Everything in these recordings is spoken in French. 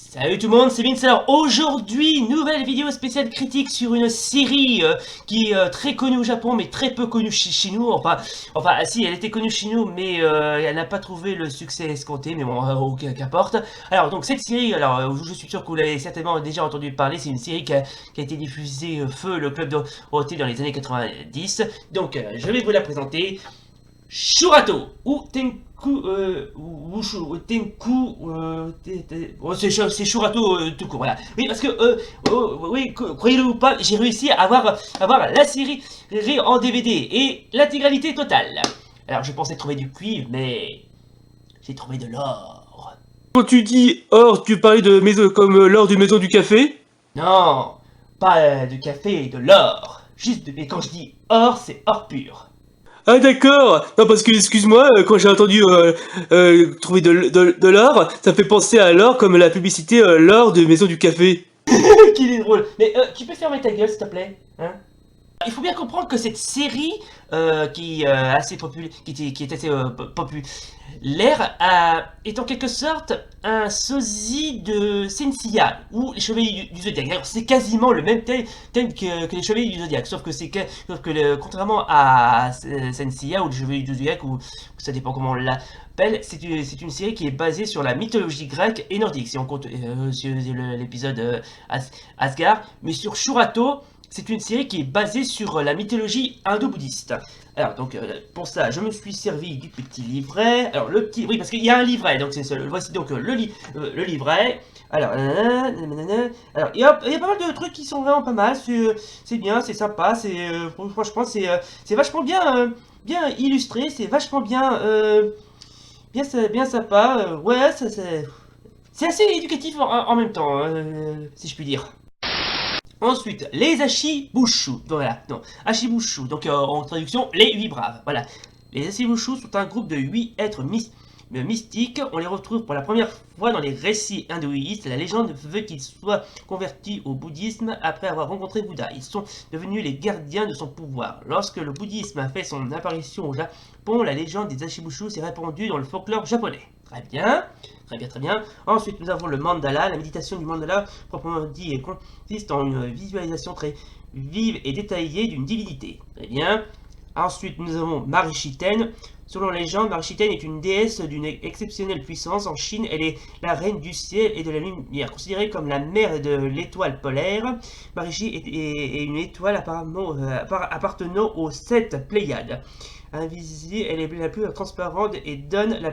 Salut tout le monde, c'est Vince. Alors aujourd'hui, nouvelle vidéo spéciale critique sur une série qui est très connue au Japon mais très peu connue chez nous. Enfin, si, elle était connue chez nous mais elle n'a pas trouvé le succès escompté, mais bon, qu'importe. Alors donc cette série, je suis sûr que vous l'avez certainement déjà entendu parler, c'est une série qui a été diffusée feu le club Dorothée dans les années 90. Donc je vais vous la présenter. Shurato ou Tenku Wushu Tenku c'est Shurato tout court, voilà. Oui, parce que oui, croyez-le ou pas, j'ai réussi à avoir la série en DVD et l'intégralité totale. Alors je pensais trouver du cuivre, mais j'ai trouvé de l'or. Quand tu dis or, tu parlais de maison comme l'or d'une maison du café? Non, pas de café, de l'or. Juste, mais quand je dis or, c'est or pur. Ah d'accord. Non parce que excuse-moi, quand j'ai entendu trouver de l'or, ça me fait penser à l'or comme la publicité l'or de maison du café. Qu'il est drôle. Mais tu peux fermer ta gueule, s'il te plaît, hein? Il faut bien comprendre que cette série, qui, assez qui est assez populaire, est en quelque sorte un sosie de Senseiya, ou les Chevaliers du Zodiac. Alors, c'est quasiment le même thème que les Chevaliers du Zodiac, sauf que contrairement à Senseiya ou les Chevaliers du Zodiac, ou ça dépend comment on l'appelle, c'est une série qui est basée sur la mythologie grecque et nordique, si on compte sur l'épisode Asgard, mais sur Shurato, c'est une série qui est basée sur la mythologie indo-bouddhiste. Alors donc pour ça, je me suis servi du petit livret. Alors le petit, oui parce qu'il y a un livret, donc voici donc le livret. Alors, alors il y a pas mal de trucs qui sont vraiment pas mal. C'est bien, c'est sympa, franchement c'est vachement bien illustré, c'est vachement bien sympa. Ouais, c'est assez éducatif en même temps, si je puis dire. Ensuite, les Ashibushu. Voilà, non, Ashibushu. Donc, en traduction, les 8 braves. Voilà. Les Ashibushu sont un groupe de 8 êtres mystiques. On les retrouve pour la première fois dans les récits hindouistes. La légende veut qu'ils soient convertis au bouddhisme après avoir rencontré Bouddha. Ils sont devenus les gardiens de son pouvoir. Lorsque le bouddhisme a fait son apparition au Japon, la légende des Ashibushu s'est répandue dans le folklore japonais. Très bien. Très bien. Ensuite, nous avons le mandala. La méditation du mandala, proprement dit, consiste en une visualisation très vive et détaillée d'une divinité. Très bien. Ensuite, nous avons Marishiten. Selon la légende, Marishiten est une déesse d'une exceptionnelle puissance. En Chine, elle est la reine du ciel et de la lumière, considérée comme la mère de l'étoile polaire. Marishi est une étoile appartenant aux 7 Pléiades. Invisible, elle est la plus transparente et donne la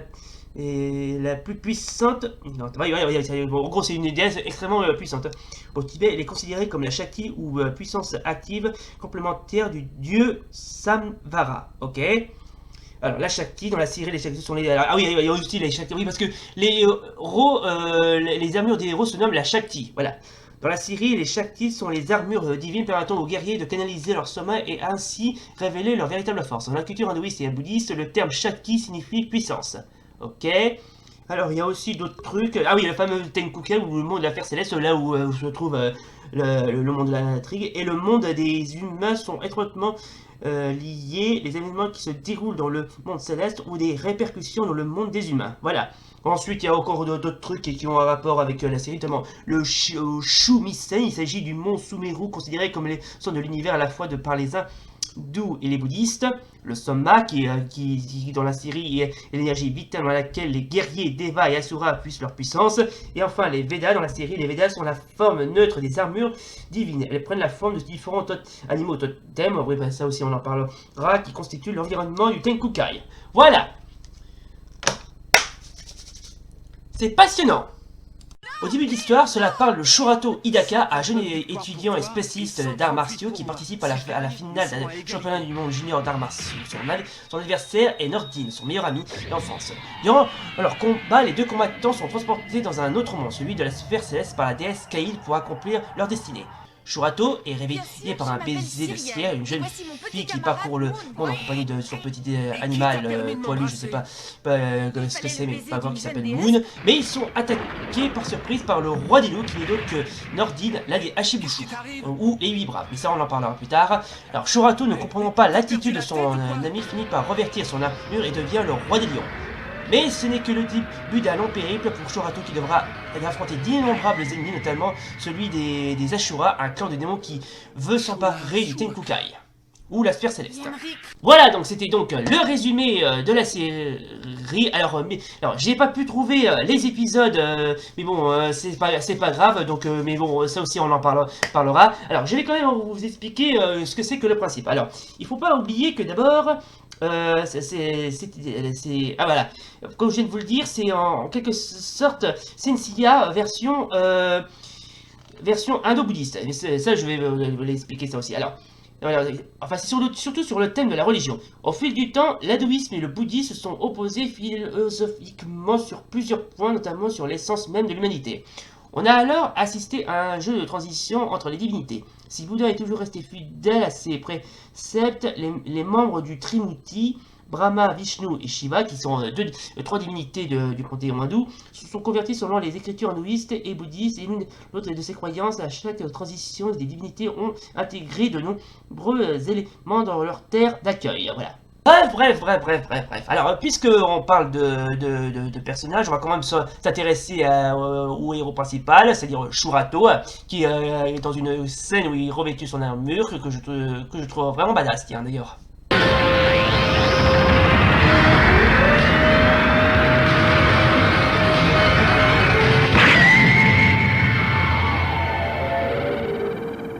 plus puissante. Non, en gros, c'est une déesse extrêmement puissante. Au Tibet, elle est considérée comme la Shakti ou puissance active complémentaire du dieu Samvara. Ok. Alors, la Shakti, dans la série, les Shakti sont les. Ah oui, il y a aussi les Shakti. Oui, parce que les héros, les armures des héros se nomment la Shakti. Voilà. Dans la série, les Shakti sont les armures divines permettant aux guerriers de canaliser leur sommeil et ainsi révéler leur véritable force. Dans la culture hindouiste et bouddhiste, le terme Shakti signifie puissance. Ok. Alors, il y a aussi d'autres trucs. Ah oui, le fameux Tenkuken, ou le monde de l'affaire céleste, là où se trouve le monde de l'intrigue. Et le monde des humains sont étroitement liés. Les événements qui se déroulent dans le monde céleste ont des répercussions dans le monde des humains. Voilà. Ensuite, il y a encore d'autres trucs qui ont un rapport avec la série, notamment le Shumisen. Il s'agit du mont Sumeru, considéré comme les centres de l'univers à la fois par les hindous et les bouddhistes. Le Soma, qui dans la série est l'énergie vitale dans laquelle les guerriers Deva et Asura puissent leur puissance. Et enfin, les Vedas, dans la série, les Vedas sont la forme neutre des armures divines. Elles prennent la forme de différents animaux totems, en vrai, ça aussi on en parlera, qui constituent l'environnement du Tenkukai. Voilà. C'est passionnant. Au début de l'histoire, cela parle de Shurato Hidaka, un jeune étudiant et spécialiste d'arts martiaux qui participe à la finale d'un championnat du monde junior d'arts martiaux. Son adversaire est Nordine, son meilleur ami d'enfance. Durant leur combat, les deux combattants sont transportés dans un autre monde, celui de la sphère céleste, par la déesse Kaïl pour accomplir leur destinée. Shurato est réveillé par un baiser de ciel, une jeune fille qui parcourt le monde en compagnie de son petit animal poilu, je sais pas ce que c'est, mais pas voir, qui s'appelle Moon. Mais ils sont attaqués par surprise par le roi des loups, qui est donc Nordine, l'un des Ashibushu, ou les 8 braves, mais ça on en parlera plus tard. Alors Shurato, ne comprenant pas l'attitude de son ami, finit par revertir son armure et devient le roi des lions. Mais ce n'est que le début d'un long périple pour Shurato qui devra affronter d'innombrables ennemis, notamment celui des Ashura, un clan de démons qui veut s'emparer du Tenkukai, ou la sphère céleste. Voilà, donc c'était donc le résumé de la série. Alors, j'ai pas pu trouver les épisodes, mais bon, c'est pas grave, donc, mais bon, ça aussi on en parlera. Alors, je vais quand même vous expliquer ce que c'est que le principe. Alors, il faut pas oublier que d'abord, ah voilà, comme je viens de vous le dire, c'est en quelque sorte Senseiya version indo-bouddhiste. Ça, je vais vous l'expliquer ça aussi. Alors, enfin, c'est surtout sur le thème de la religion. Au fil du temps, l'hindouisme et le bouddhisme se sont opposés philosophiquement sur plusieurs points, notamment sur l'essence même de l'humanité. On a alors assisté à un jeu de transition entre les divinités. Si Bouddha est toujours resté fidèle à ses préceptes, les membres du Trimurti, Brahma, Vishnu et Shiva, qui sont trois divinités du panthéon hindou, se sont convertis selon les écritures hindouistes et bouddhistes, et l'autre de ces croyances, à chaque transition, les divinités ont intégré de nombreux éléments dans leur terre d'accueil. Voilà. Bref. Alors, puisqu'on parle de personnages, on va quand même s'intéresser au héros principal, c'est-à-dire Shurato, qui est dans une scène où il revêtue son armure, que je trouve vraiment badass, tiens, d'ailleurs.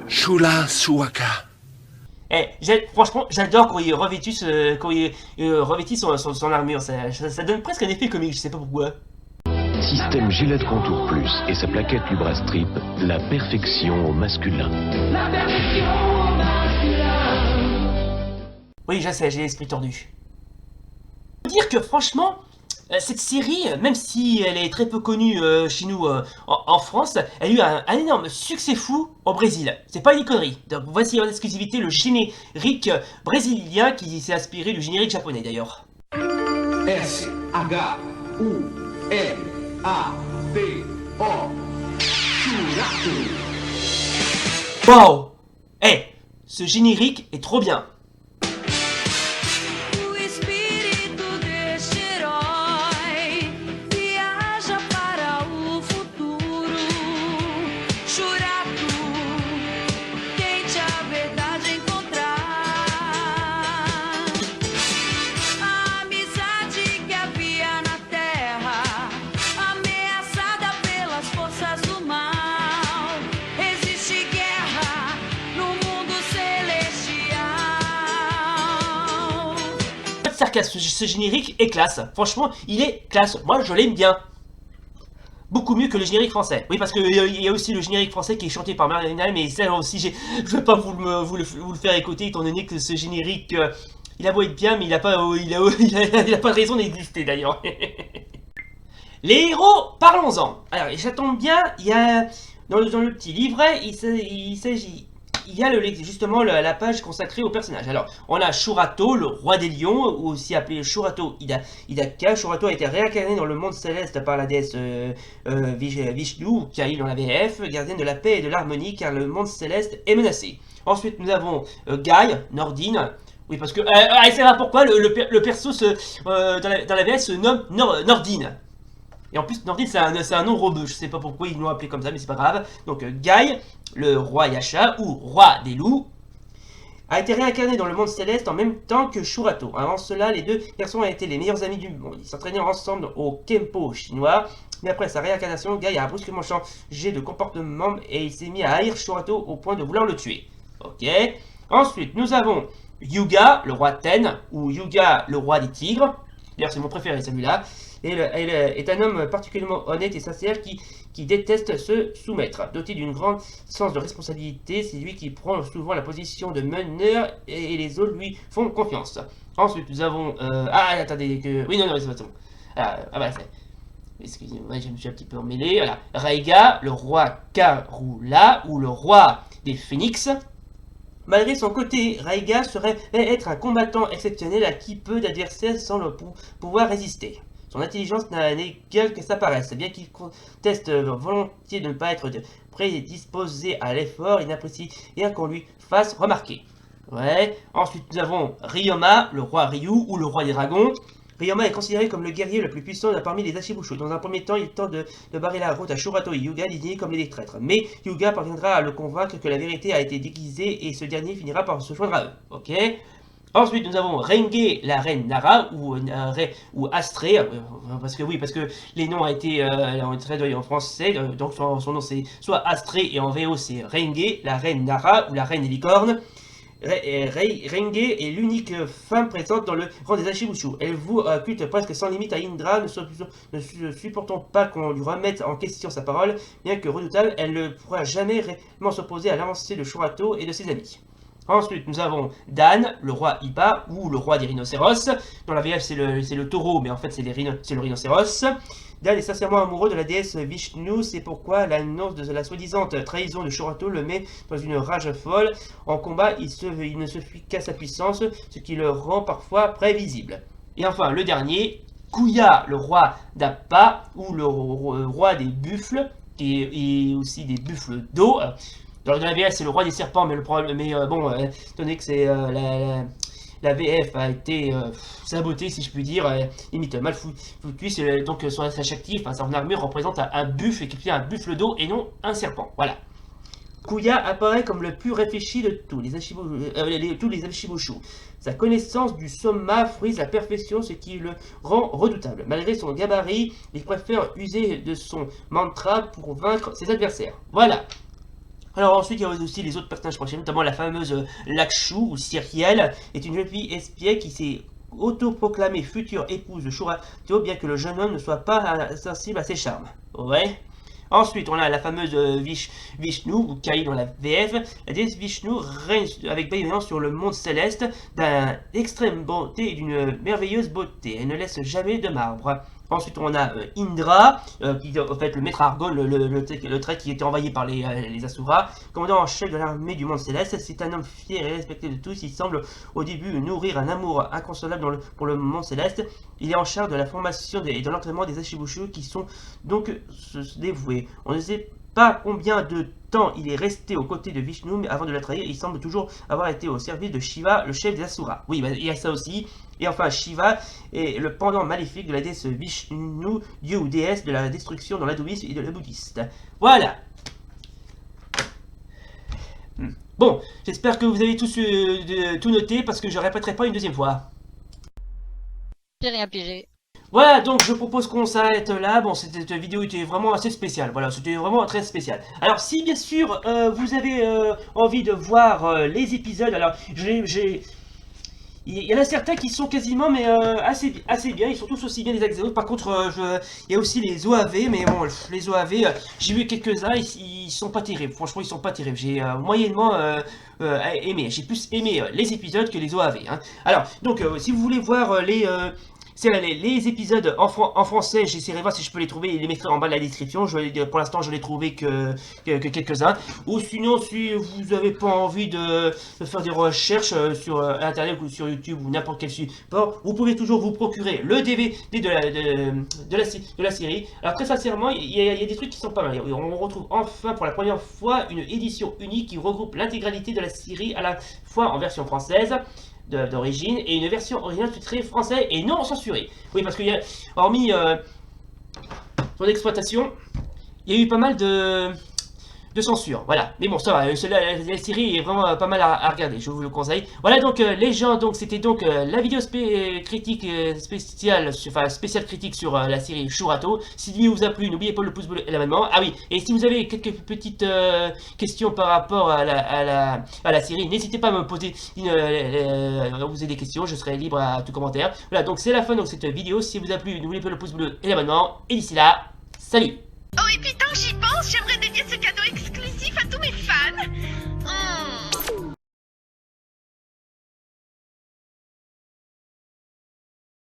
Shula Suaka. Franchement, j'adore quand il revêtit son armure, ça donne presque un effet comique, je sais pas pourquoi. Système Gillette Contour Plus et sa plaquette Lubra Strip, la perfection au masculin. La perfection au masculin. Oui, je sais, j'ai l'esprit tordu. Je veux dire que franchement, cette série, même si elle est très peu connue chez nous en France, elle a eu un énorme succès fou au Brésil. C'est pas une connerie. Donc voici en exclusivité le générique brésilien qui s'est inspiré du générique japonais d'ailleurs. S-H-U-L-A-T-O. Wow! Ce générique est trop bien. Ce générique est classe. Franchement, il est classe. Moi, je l'aime bien. Beaucoup mieux que le générique français. Oui, parce qu'il y a aussi le générique français qui est chanté par Marina, mais ça aussi, je vais pas vous le faire écouter, étant donné que ce générique, il a beau être bien, mais il a pas de raison d'exister d'ailleurs. Les héros, parlons-en. Alors, ça tombe bien, il y a dans le petit livret, il y a justement la page consacrée au personnage. Alors, on a Shurato, le roi des lions, ou aussi appelé Shurato Hidaka. Shurato a été réincarné dans le monde céleste par la déesse Vishnu, qui arrive dans la VF, gardienne de la paix et de l'harmonie, car le monde céleste est menacé. Ensuite, nous avons Guy, Nordine. Oui, parce que... c'est là pourquoi le perso dans la VS se nomme Nordine. Et en plus, Nordine, c'est un nom rebeu. Je sais pas pourquoi ils l'ont appelé comme ça, mais c'est pas grave. Donc, Guy, le roi Yasha, ou roi des loups, a été réincarné dans le monde céleste en même temps que Shurato. Avant cela, les deux personnes ont été les meilleurs amis du monde. Ils s'entraînaient ensemble au Kempo chinois. Mais après sa réincarnation, Guy a brusquement changé de comportement et il s'est mis à haïr Shurato au point de vouloir le tuer. Ok. Ensuite, nous avons Yuga, le roi Ten, ou Yuga, le roi des tigres. D'ailleurs, c'est mon préféré, celui-là. Et est un homme particulièrement honnête et sincère qui déteste se soumettre. Doté d'une grande sens de responsabilité, c'est lui qui prend souvent la position de meneur et les autres lui font confiance. Ensuite, nous avons... attendez, oui, non, c'est bon. Voilà, excusez-moi, je me suis un petit peu emmêlé. Voilà. Raiga, le roi Karula, ou le roi des phénix. Malgré son côté, Raiga serait être un combattant exceptionnel à qui peu d'adversaires sans le pouvoir résister. Son intelligence n'a d'égal que sa paresse. Bien qu'il conteste volontiers de ne pas être prédisposé à l'effort, il n'apprécie rien qu'on lui fasse remarquer. Ouais. Ensuite, nous avons Ryoma, le roi Ryu ou le roi des dragons. Ryoma est considéré comme le guerrier le plus puissant parmi les Ashibushu. Dans un premier temps, il tente de barrer la route à Shurato et Hyuga, désignés comme les traîtres. Mais Hyuga parviendra à le convaincre que la vérité a été déguisée et ce dernier finira par se joindre à eux. Ok. Ensuite, nous avons Renge, la reine Nara, ou Astrée, parce que les noms ont été traduits en français, donc son nom c'est soit Astrée et en VO c'est Renge, la reine Nara, ou la reine des licornes. Renge est l'unique femme présente dans le rang des Ashibushu. Elle voue un culte presque sans limite à Indra, ne supportant pas qu'on lui remette en question sa parole, bien que redoutable, elle ne pourra jamais réellement s'opposer à l'avancée de Shurato et de ses amis. Ensuite, nous avons Dan, le roi Iba, ou le roi des rhinocéros. Dans la VF, c'est le taureau, mais en fait, c'est le rhinocéros. Dan est sincèrement amoureux de la déesse Vishnu, c'est pourquoi l'annonce de la soi-disant trahison de Shurato le met dans une rage folle. En combat, il ne se fuit qu'à sa puissance, ce qui le rend parfois prévisible. Et enfin, le dernier, Kuya, le roi d'Appa, ou le roi des buffles, et aussi des buffles d'eau. Dans la VF, c'est le roi des serpents, mais étant donné que c'est la VF a été sabotée, si je puis dire, limite mal foutue, donc son attache active, son armure représente un buffle, et qui est un buffle d'eau et non un serpent. Voilà. Kuya apparaît comme le plus réfléchi de tous les Ashibushu. Sa connaissance du Soma frise la perfection, ce qui le rend redoutable. Malgré son gabarit, il préfère user de son mantra pour vaincre ses adversaires. Voilà. Alors ensuite, il y a aussi les autres personnages prochains, notamment la fameuse Lakshu, ou Cyrielle, est une jeune fille espiègle qui s'est autoproclamée future épouse de Shurato, bien que le jeune homme ne soit pas sensible à ses charmes. Ouais. Ensuite, on a la fameuse Vishnu, ou Kali dans la VF. La déesse Vishnu règne avec bienveillance sur le monde céleste, d'une extrême bonté et d'une merveilleuse beauté. Elle ne laisse jamais de marbre. Ensuite, on a Indra, qui est en fait le maître Argon, le trait qui était envahi par les Asuras, commandant en chef de l'armée du monde céleste. C'est un homme fier et respecté de tous. Il semble au début nourrir un amour inconsolable pour le monde céleste. Il est en charge de la formation et de l'entraînement des Ashibushu qui sont donc dévoués. On ne sait pas combien de temps il est resté aux côtés de Vishnu, mais avant de la trahir, il semble toujours avoir été au service de Shiva, le chef des Asuras. Oui, il y a ça aussi. Et enfin, Shiva est le pendant maléfique de la déesse Vishnu, dieu ou déesse de la destruction dans l'hindouisme et de la bouddhiste. Voilà. Bon, j'espère que vous avez tous tout noté, parce que je répéterai pas une deuxième fois. J'ai rien pigé. Voilà, donc je propose qu'on s'arrête là. Bon, cette vidéo était vraiment assez spéciale. Voilà, c'était vraiment très spécial. Alors, si bien sûr vous avez envie de voir les épisodes, alors il y en a certains qui sont quasiment, mais assez bien. Ils sont tous aussi bien les uns que les autres. Par contre, il y a aussi les OAV, mais bon, les OAV, j'ai vu quelques-uns, ils sont pas terribles. Franchement, ils sont pas terribles. J'ai moyennement aimé. J'ai plus aimé les épisodes que les OAV. Hein. Alors, donc, si vous voulez voir les épisodes en français, j'essaierai de voir si je peux les trouver et les mettre en bas de la description. Pour l'instant, je n'ai trouvé que quelques-uns. Ou sinon, si vous n'avez pas envie de faire des recherches sur Internet ou sur YouTube ou n'importe quel support, vous pouvez toujours vous procurer le DVD de la série. Alors très sincèrement, il y a des trucs qui sont pas mal. On retrouve enfin pour la première fois une édition unique qui regroupe l'intégralité de la série à la fois en version française d'origine et une version originale titrée français et non censurée. Oui, parce qu'il y a, hormis son exploitation, il y a eu pas mal de censure, voilà. Mais bon, ça va, la série est vraiment pas mal à regarder, je vous le conseille. Voilà donc les gens, donc c'était donc la vidéo critique spéciale critique sur la série Shurato. Si la vidéo vous a plu, n'oubliez pas le pouce bleu et l'abonnement. Ah oui, et si vous avez quelques petites questions par rapport à la série, n'hésitez pas à me poser vous avez des questions, je serai libre à tout commentaire. Voilà, donc c'est la fin de cette vidéo. Si vous a plu, n'oubliez pas le pouce bleu et l'abonnement. Et d'ici là, salut! Oh, et puis tant que j'y pense, j'aimerais dédier ce cadeau exclusif à tous mes fans.